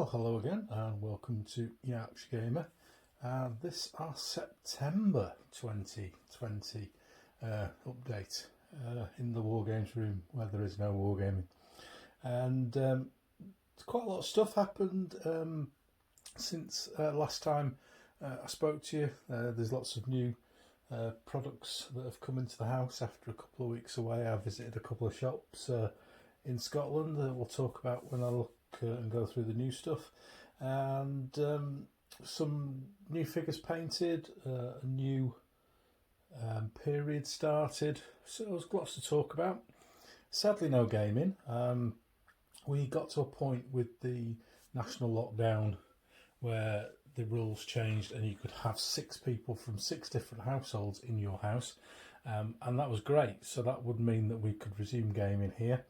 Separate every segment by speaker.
Speaker 1: Well, hello again and welcome to Yarkshire Gamer. This is our September 2020 update in the Wargames room where there is no Wargaming. And quite a lot of stuff happened since last time I spoke to you. There's lots of new products that have come into the house after a couple of weeks away. I visited a couple of shops in Scotland that we'll talk about when I look and go through the new stuff, and some new figures painted, a new period started, so there's lots to talk about. Sadly no gaming. We got to a point with the national lockdown where the rules changed and you could have 6 people from 6 different households in your house, and that was great. So that would mean that we could resume gaming here.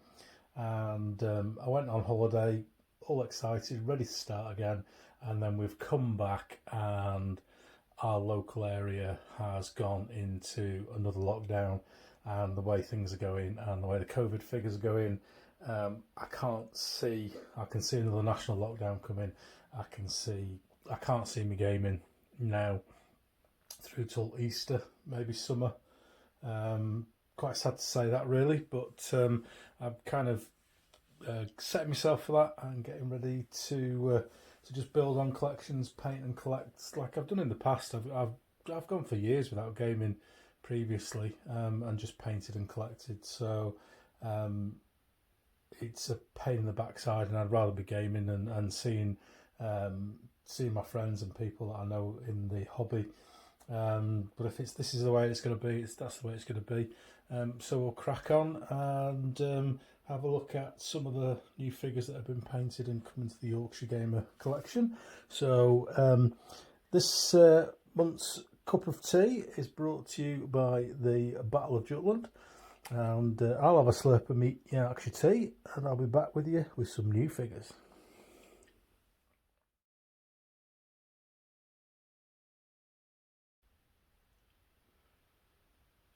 Speaker 1: And I went on holiday all excited, ready to start again, and then we've come back and our local area has gone into another lockdown, and the way things are going and the way the COVID figures are going, I can see another national lockdown coming. I can't see me gaming now through till Easter, maybe summer. Quite sad to say that, really, but I'm kind of setting myself for that and getting ready to just build on collections, paint and collect like I've done in the past. I've gone for years without gaming previously, and just painted and collected. So it's a pain in the backside, and I'd rather be gaming and seeing my friends and people that I know in the hobby. But if this is the way it's going to be, that's the way it's going to be. So we'll crack on and have a look at some of the new figures that have been painted and come into the Yorkshire Gamer collection. So this month's cup of tea is brought to you by the Battle of Jutland, and I'll have a slurp of me Yorkshire tea, and I'll be back with you with some new figures.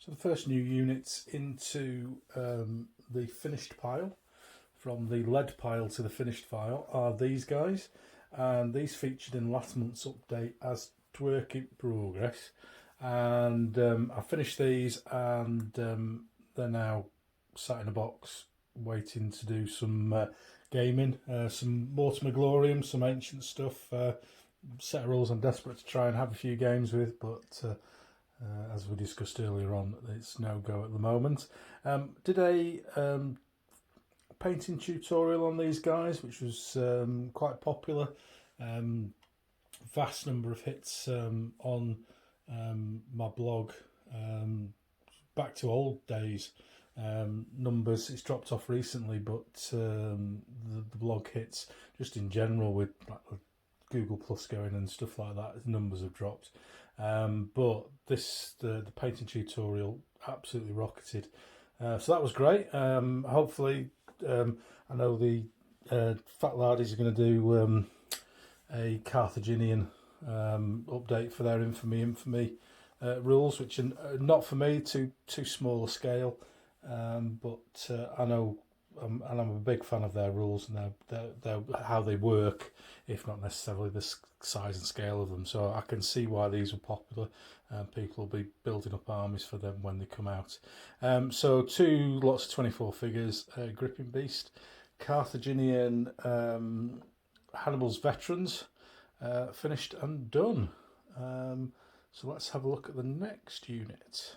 Speaker 1: So the first new units into the finished pile, from the lead pile to the finished pile, are these guys, and these featured in last month's update as work in progress. And I finished these, and they're now sat in a box waiting to do some gaming, some Mortimer Glorium, some ancient stuff, set of rules I'm desperate to try and have a few games with, but as we discussed earlier on, it's no go at the moment. Did a painting tutorial on these guys, which was quite popular. Vast number of hits on my blog, back to old days. Numbers, it's dropped off recently, but the blog hits just in general with like Google Plus going and stuff like that, numbers have dropped. But the painting tutorial absolutely rocketed, so that was great. Hopefully, I know the Fat Lardies are going to do a Carthaginian update for their infamy rules, which are not for me, too small a scale. But I know, and I'm a big fan of their rules and their how they work, if not necessarily the size and scale of them. So I can see why these were popular, and people will be building up armies for them when they come out. So 2 lots of 24 figures, Gripping Beast, Carthaginian Hannibal's Veterans, finished and done. So let's have a look at the next unit.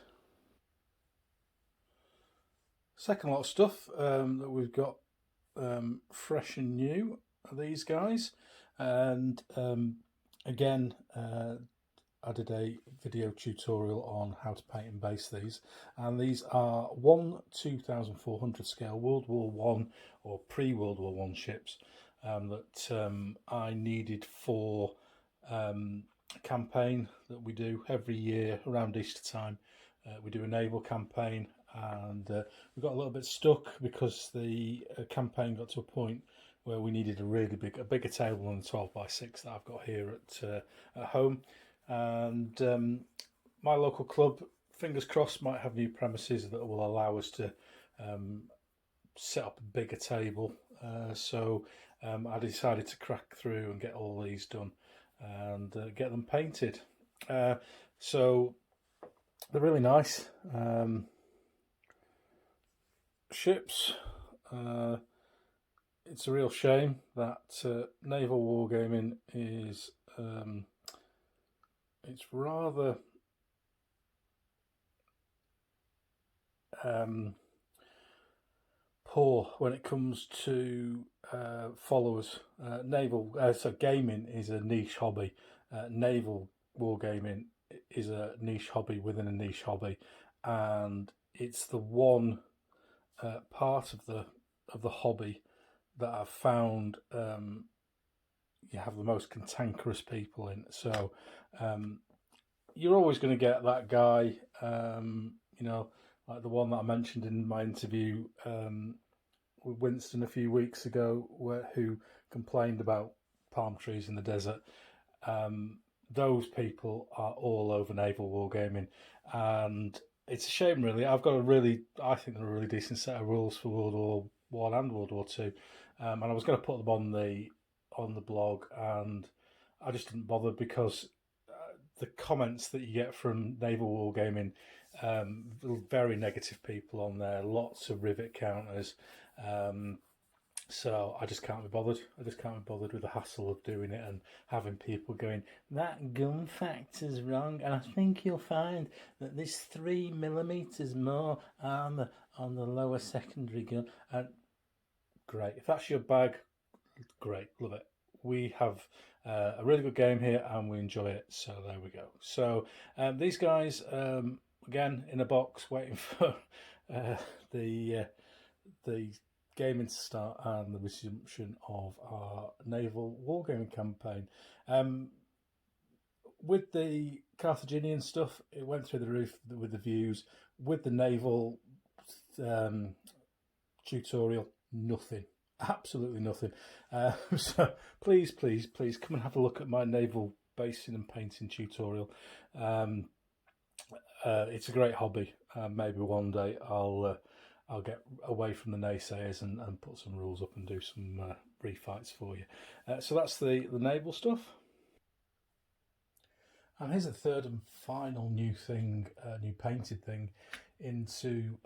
Speaker 1: Second lot of stuff that we've got fresh and new are these guys, and again I did a video tutorial on how to paint and base these, and these are 1 2400 scale World War One or pre-World War One ships that I needed for a campaign that we do every year around Easter time. We do a naval campaign, and we got a little bit stuck because the campaign got to a point where we needed a bigger table than the 12x6 that I've got here at home. And my local club, fingers crossed, might have new premises that will allow us to set up a bigger table, so I decided to crack through and get all these done and get them painted. So they're really nice ships. It's a real shame that Naval Wargaming is it's rather poor when it comes to followers. So gaming is a niche hobby. Naval Wargaming is a niche hobby within a niche hobby, and it's the one part of the hobby that I've found you have the most cantankerous people in. So you're always going to get that guy, like the one that I mentioned in my interview with Winston a few weeks ago, who complained about palm trees in the desert. Those people are all over Naval Wargaming, and it's a shame, really. I think they're a really decent set of rules for World War One and World War Two, and I was going to put them on the blog, and I just didn't bother because the comments that you get from Naval Wargaming, very negative people on there, lots of rivet counters. So I just can't be bothered. I just can't be bothered with the hassle of doing it and having people going, that gun factor's wrong, and I think you'll find that there's 3mm more on the lower secondary gun. And great, if that's your bag, great, love it. We have a really good game here and we enjoy it. So there we go. So these guys, again, in a box, waiting for the gaming to start and the resumption of our Naval Wargaming campaign. With the Carthaginian stuff, it went through the roof with the views. With the Naval tutorial, nothing. Absolutely nothing. So please come and have a look at my naval basing and painting tutorial. It's a great hobby. Maybe one day I'll get away from the naysayers and put some rules up and do some refights for you. So that's the naval stuff. And here's a third and final new thing, new painted thing into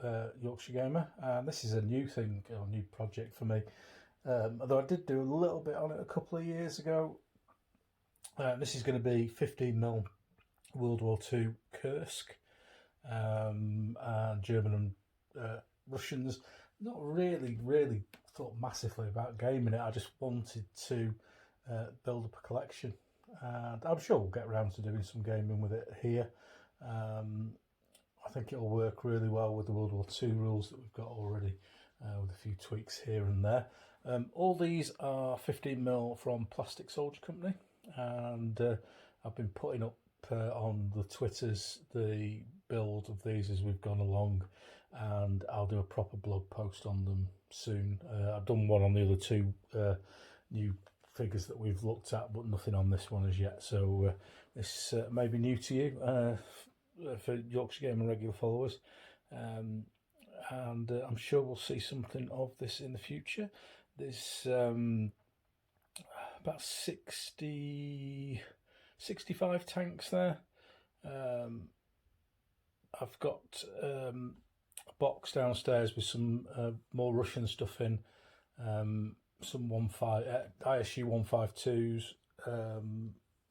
Speaker 1: Yorkshire Gamer. This is a new thing, or new project for me. Although I did do a little bit on it a couple of years ago. This is going to be 15mm World War II Kursk. And German and Russians. Not really thought massively about gaming it. I just wanted to build up a collection. And I'm sure we'll get around to doing some gaming with it here. I think it'll work really well with the World War II rules that we've got already, with a few tweaks here and there. All these are 15mm from Plastic Soldier Company, and I've been putting up on the Twitters the build of these as we've gone along, and I'll do a proper blog post on them soon. I've done one on the other two new figures that we've looked at, but nothing on this one as yet. So this may be new to you for Yorkshire Gamer regular followers, and I'm sure we'll see something of this in the future. There's about 65 tanks there. I've got a box downstairs with some more Russian stuff in, some ISU 152s,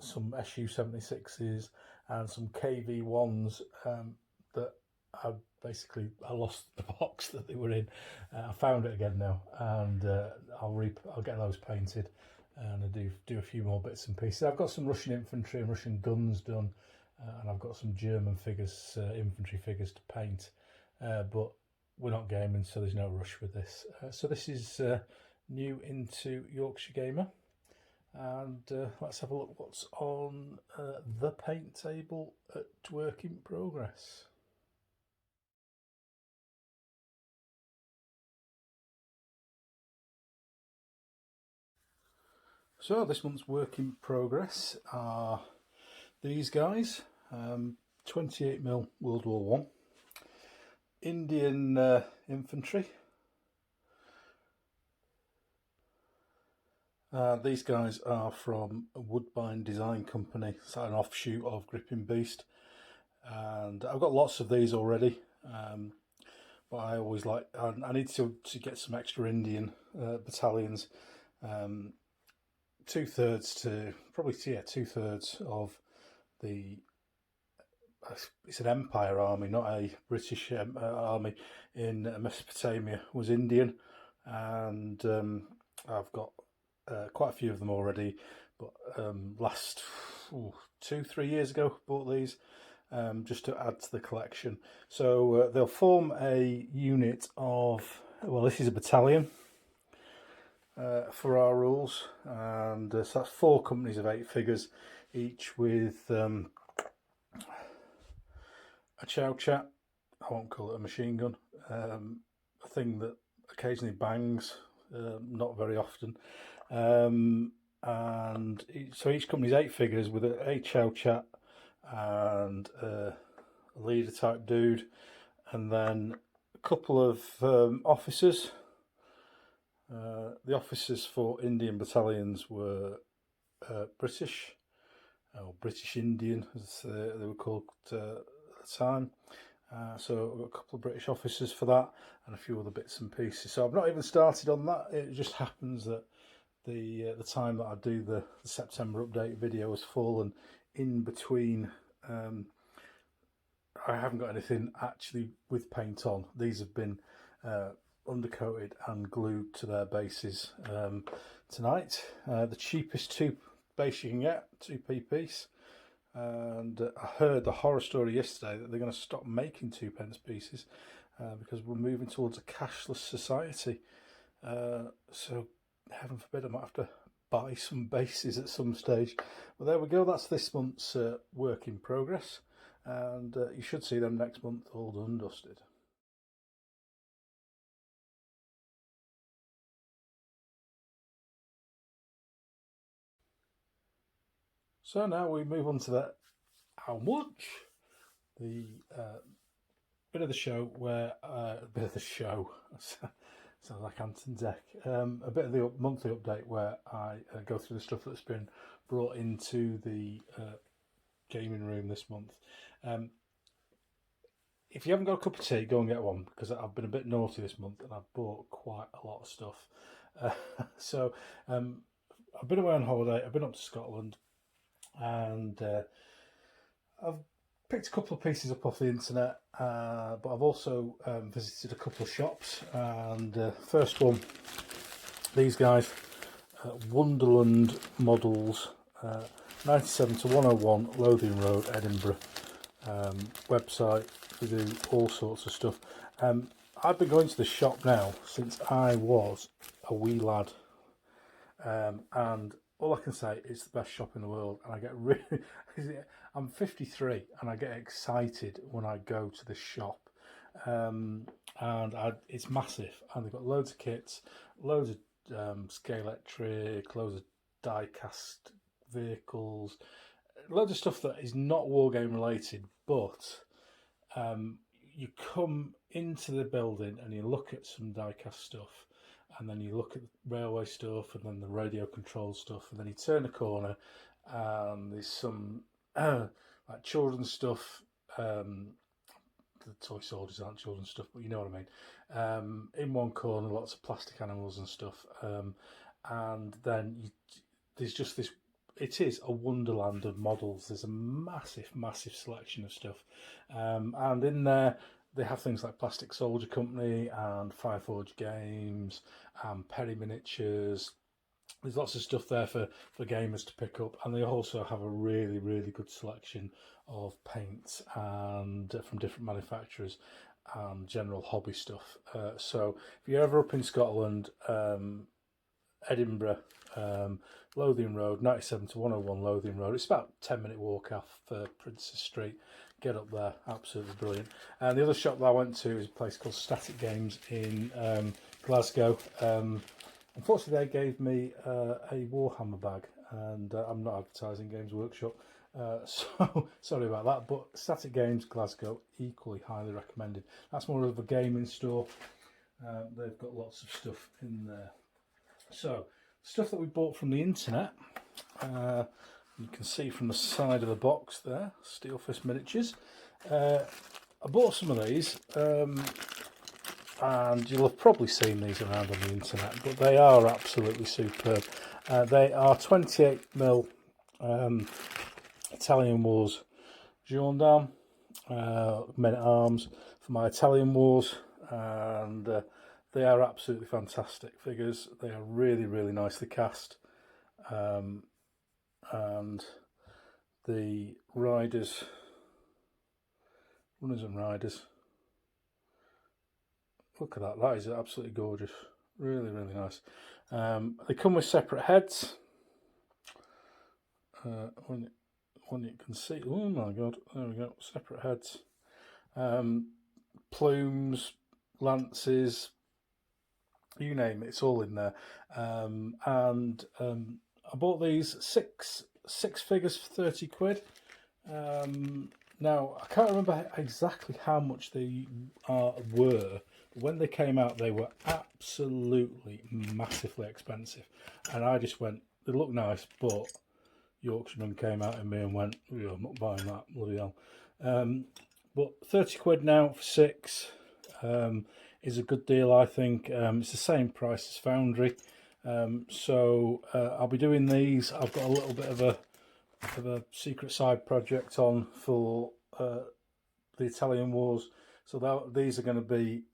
Speaker 1: some SU 76s, and some KV 1s that I lost the box that they were in. I found it again now, and I'll get those painted, and I do a few more bits and pieces. I've got some Russian infantry and Russian guns done, and I've got some German figures, infantry figures to paint, but we're not gaming, so there's no rush with this. So this is new into Yorkshire Gamer, and let's have a look what's on the paint table at work in progress. So this month's work in progress are these guys, 28mm World War One, Indian infantry, These guys are from a Woodbine Design Company. It's like an offshoot of Gripping Beast, and I've got lots of these already. But I always like. I need to get some extra Indian battalions. 2/3 to probably 2/3 of the. It's an Empire army, not a British army in Mesopotamia. Was Indian, and I've got quite a few of them already. But last 2-3 years ago, bought these just to add to the collection. So they'll form a unit of. Well, this is a battalion for our rules, and so that's 4 companies of 8 figures, each with a chow chat. I won't call it a machine gun, a thing that occasionally bangs, not very often, and so each company's 8 figures with a chow chat and a leader type dude, and then a couple of officers. The officers for Indian battalions were British, or British Indian as they were called at the time. So I've got a couple of British officers for that, and a few other bits and pieces. So I've not even started on that. It just happens that the time that I do the September update video has fallen in between. I haven't got anything actually with paint on. These have been undercoated and glued to their bases tonight. The cheapest 2 base you can get, 2p piece. And I heard the horror story yesterday that they're going to stop making 2p pieces because we're moving towards a cashless society. So heaven forbid I might have to buy some bases at some stage. Well, there we go. That's this month's work in progress, and you should see them next month, all done, dusted. So now we move on to that. How much? The bit of the show where a bit of the show sounds like Anton Deck. A bit of the monthly update where I go through the stuff that's been brought into the gaming room this month. If you haven't got a cup of tea, go and get one, because I've been a bit naughty this month and I've bought quite a lot of stuff. So I've been away on holiday. I've been up to Scotland, and I've picked a couple of pieces up off the internet, but I've also visited a couple of shops. And first one, these guys, Wonderland Models, 97 to 101 Lothian Road, Edinburgh. Website. They do all sorts of stuff. I've been going to the shop now since I was a wee lad, and all I can say, it's the best shop in the world. And I get really, I'm 53 and I get excited when I go to the shop, and it's massive, and they've got loads of kits, loads of Scalextric, loads of die-cast vehicles, loads of stuff that is not Wargame related, but you come into the building and you look at some die-cast stuff, and then you look at the railway stuff, and then the radio control stuff, and then you turn a corner and there's some like children's stuff. The toy soldiers aren't children's stuff, but you know what I mean. In one corner, lots of plastic animals and stuff, and then there's just this. It is a wonderland of models. There's a massive, massive selection of stuff, and in there they have things like Plastic Soldier Company and Fireforge Games and Perry Miniatures. There's lots of stuff there for gamers to pick up, and they also have a really, really good selection of paints and from different manufacturers and general hobby stuff. So if you're ever up in Scotland, Edinburgh, Lothian Road, 97 to 101 Lothian Road. It's about a 10-minute walk off Princess Street. Get up there, absolutely brilliant. And the other shop that I went to is a place called Static Games in Glasgow. Unfortunately, they gave me a Warhammer bag, and I'm not advertising Games Workshop, so sorry about that. But Static Games Glasgow, equally highly recommended. That's more of a gaming store. They've got lots of stuff in there. So Stuff that we bought from the internet. You can see from the side of the box there, Steel Fist Miniatures. I bought some of these, and you'll have probably seen these around on the internet, but they are absolutely superb. They are 28mm Italian Wars gendarme, men at arms for my Italian Wars, and they are absolutely fantastic figures. They are really, really nicely cast, and the riders, runners and riders, look at that, that is absolutely gorgeous, really, really nice. They come with separate heads. When you can see, oh my god, there we go, separate heads, plumes, lances, you name it, it's all in there. And I bought these six figures for 30 quid. Now I can't remember exactly how much they were, but when they came out they were absolutely massively expensive, and I just went, they look nice, but Yorkshireman came out in me and went, oh, I'm not buying that, bloody hell. But 30 quid now for 6 is a good deal, I think. It's the same price as Foundry. So I'll be doing these. I've got a little bit of a secret side project on for the Italian Wars. So these are going to be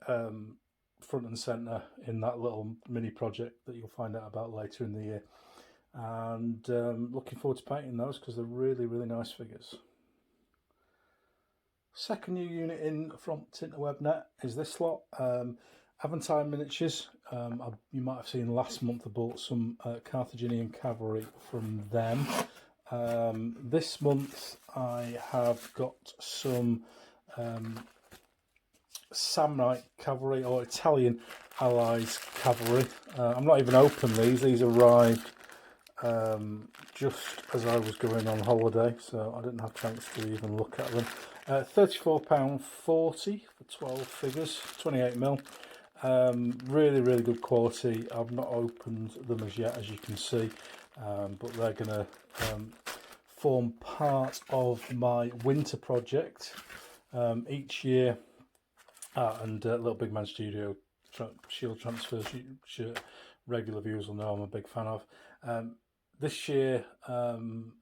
Speaker 1: front and centre in that little mini project that you'll find out about later in the year. And looking forward to painting those because they're really, really nice figures. Second new unit in from Tinterwebnet is this lot, Aventine Miniatures. You might have seen last month I bought some Carthaginian cavalry from them. This month I have got some Samurai cavalry, or Italian Allies cavalry. I'm not even opened these arrived just as I was going on holiday, so I didn't have a chance to even look at them. £34.40 for 12 figures, 28mm. Really, really good quality. I've not opened them as yet, as you can see, but they're going to form part of my winter project each year. And Little Big Man Studio Shield Transfers, regular viewers will know I'm a big fan of. This year,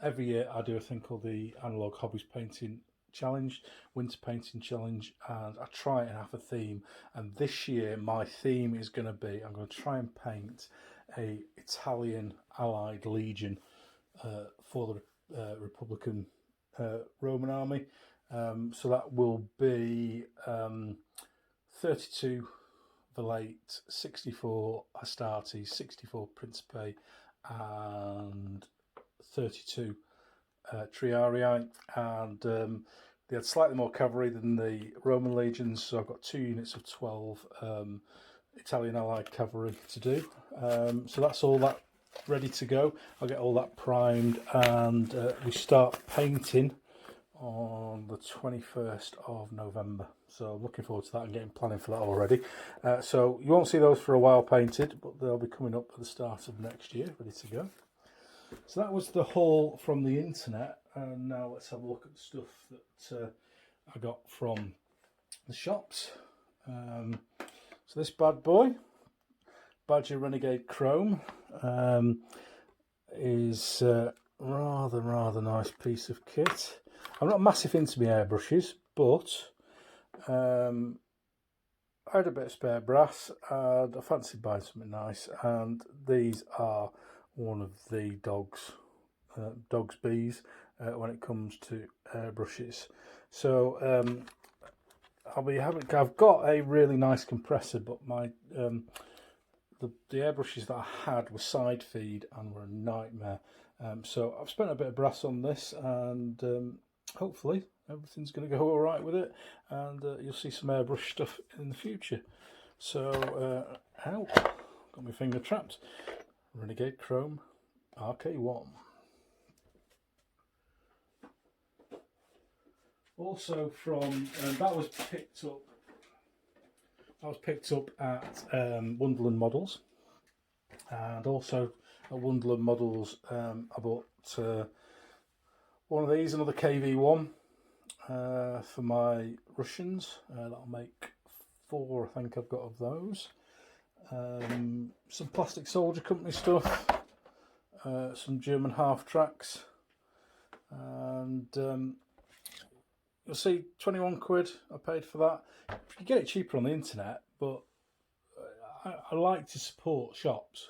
Speaker 1: every year I do a thing called the Analog Hobbies Painting Challenge, Winter Painting Challenge, and I try and have a theme. And this year my theme is going to be, I'm going to try and paint a Italian Allied Legion for the Republican Roman Army. So that will be 32 Velate, 64 Astartes, 64 Principe, and 32 Triarii, and they had slightly more cavalry than the Roman legions, so I've got 2 units of 12 Italian Allied cavalry to do. So that's all that ready to go. I'll get all that primed, and we start painting on the 21st of November. So I'm looking forward to that and getting planning for that already. So you won't see those for a while painted, but they'll be coming up at the start of next year, ready to go. So that was the haul from the internet, and now let's have a look at the stuff that I got from the shops. So this bad boy, Badger Renegade Chrome, is rather nice piece of kit. I'm not massive into my airbrushes, but I had a bit of spare brass and I fancied buying something nice, and these are one of the dog's bees when it comes to airbrushes. So I've got a really nice compressor, but my the airbrushes that I had were side feed and were a nightmare. So I've spent a bit of brass on this, and hopefully everything's going to go all right with it, and you'll see some airbrush stuff in the future. So, ow, got my finger trapped. Renegade Chrome RK1. Also from that was picked up at Wonderland Models, and also at Wonderland Models, I bought one of these, another KV1 for my Russians. That'll make 4, I think I've got of those. Some Plastic Soldier Company stuff, some German half tracks, and you'll see 21 quid I paid for that. You can get it cheaper on the internet, but I like to support shops,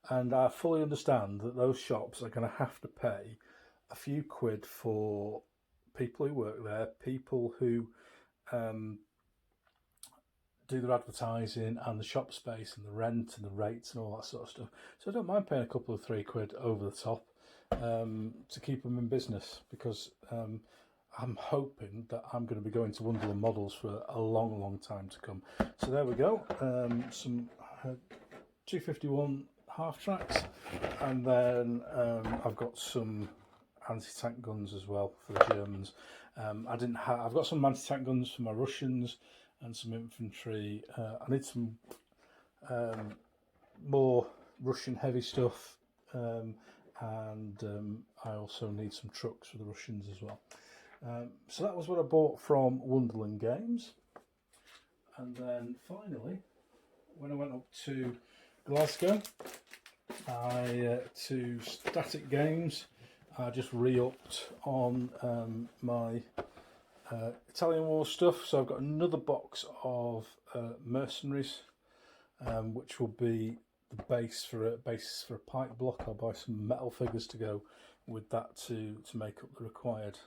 Speaker 1: and I fully understand that those shops are going to have to pay a few quid for people who work there, people who do their advertising and the shop space and the rent and the rates and all that sort of stuff. So I don't mind paying a couple of 3 quid over the top to keep them in business, because I'm hoping that I'm going to be going to Wonderland Models for a long, long time to come. So there we go, some 251 half tracks, and then I've got some anti-tank guns as well for the Germans. I've got some anti-tank guns for my Russians and some infantry. I need some more Russian heavy stuff, and I also need some trucks for the Russians as well. So that was what I bought from Wonderland Games. And then finally, when I went up to Glasgow, to Static Games, I just re-upped on my Italian War stuff. So I've got another box of Mercenaries, which will be the base for a pike block. I'll buy some metal figures to go with that to make up the required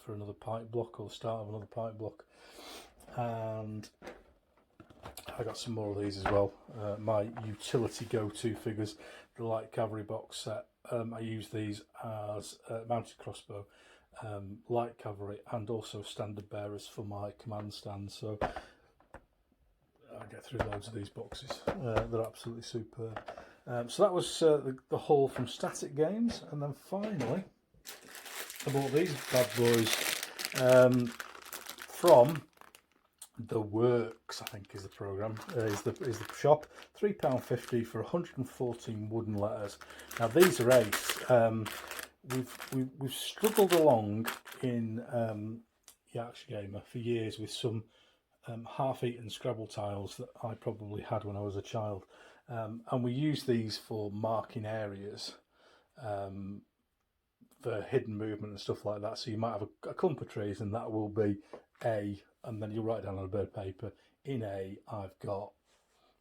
Speaker 1: for another pike block, or the start of another pike block. And I got some more of these as well. My utility go-to figures, the light cavalry box set. I use these as mounted crossbow, light cavalry, and also standard bearers for my command stand. So I get through loads of these boxes. They're absolutely superb. So that was the haul from Static Games, and then finally I bought these bad boys from The Works, I think is the programme, is the shop. £3.50 for 114 wooden letters. Now these are ace. We've struggled along in Yarkshire Gamer for years with some half-eaten Scrabble tiles that I probably had when I was a child, and we use these for marking areas, for hidden movement and stuff like that. So you might have a clump of trees, and that will be A, and then you'll write down on a bit of paper, in A I've got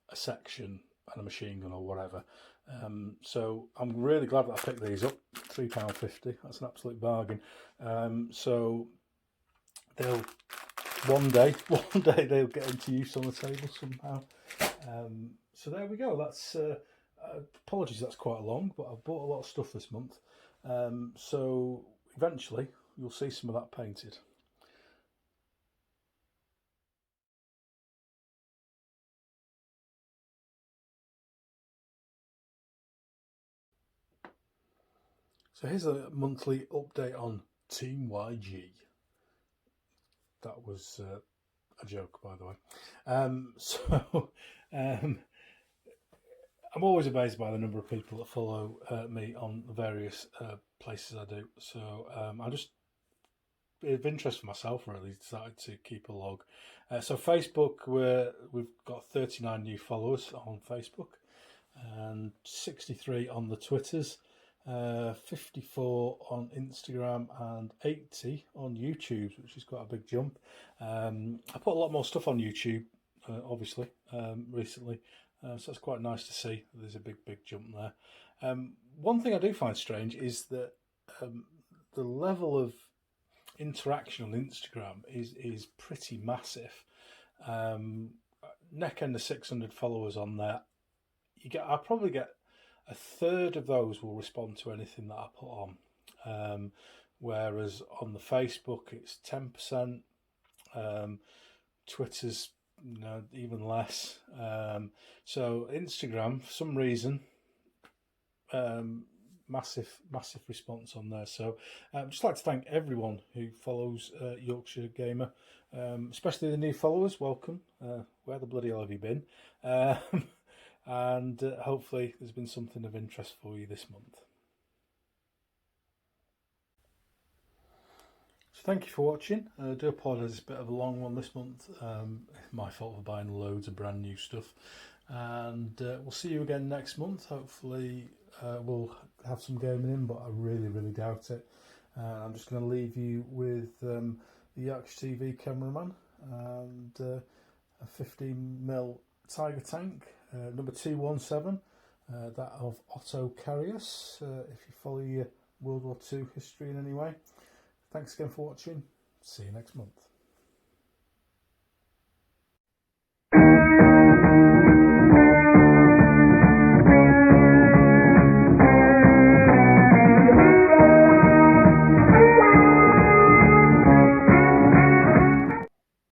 Speaker 1: a section and a machine gun or whatever. So I'm really glad that I picked these up. £3.50, that's an absolute bargain. So they'll one day they'll get into use on the table somehow. So there we go. That's apologies, that's quite long, but I've bought a lot of stuff this month. So eventually you'll see some of that painted. So here's a monthly update on Team YG. That was a joke, by the way. I'm always amazed by the number of people that follow me on the various places I do. So I just, of interest for myself, really decided to keep a log. So Facebook, we've got 39 new followers on Facebook, and 63 on the Twitters, 54 on Instagram, and 80 on YouTube, which is quite a big jump. I put a lot more stuff on YouTube, obviously, recently. So it's quite nice to see. There's a big jump there. One thing I do find strange is that the level of interaction on Instagram is pretty massive. Neck end of 600 followers on there. I probably get a third of those will respond to anything that I put on, whereas on the Facebook it's 10%. Twitter's even less. So Instagram, for some reason, massive response on there. So I'd just like to thank everyone who follows Yorkshire Gamer, especially the new followers. Welcome. Where the bloody hell have you been? and hopefully there's been something of interest for you this month. So thank you for watching. I do apologise, it's a bit of a long one this month. My fault for buying loads of brand new stuff. And we'll see you again next month. Hopefully we'll have some gaming in, but I really doubt it. I'm just going to leave you with the Yarkshire TV cameraman and a 15mm Tiger tank, number 217, that of Otto Carius, if you follow your World War II history in any way. Thanks again for watching. See you next month.